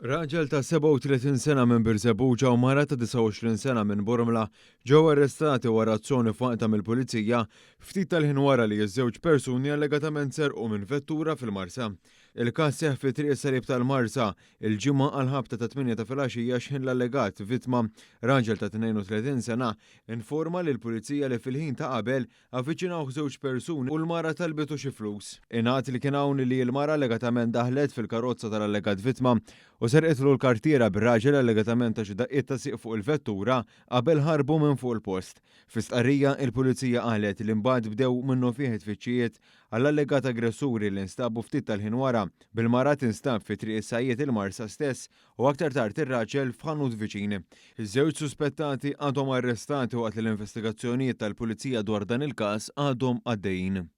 Raġel ta' 37 sena minn Birżebbuġa u mara ta' 29 sena minn Burmla ġew arrestati wara azzjoni f'waqta mill-pulizija ftit tal-ħin wara li ż-żewġ persuni allegatament serqu minn vettura fil-Marsa. Il-każ seħħ fi triq sarib tal-Marsa il-ġimgħa għal-ħabta ta' 8 ta' filgħaxija x'ħin l-allegat vittma raġel ta' 32 sena informa lill-pulizija li fil-ħin ta' qabel avviċinaw żewġ persuni u l-mara talbitu xi flus. Ingħad li kien hawn li l-mara allegatament daħlet fil-karozza tal-allegat vittma u serqitlu l-kartiera bir-raġel allegatament ta' xi daqqiet ta' siq fuq il-vettura qabel ħarbu minn fuq il-post. Fi stqarrija il-pulizija qalet li mbagħad bdew minnu fih tfittxijiet għall-allegat aggressuri li nstabu ftit tal-ħin wara bil-mara tinstab fi triq is-sajjiet il-Marsa stess u aktar tard ir-raġel f'ħanut viċin. Iż-żewġ suspettati għadhom arrestati waqt li l-investigazzjonijiet tal-pulizija dwar dan il-każ għadhom għaddejjin.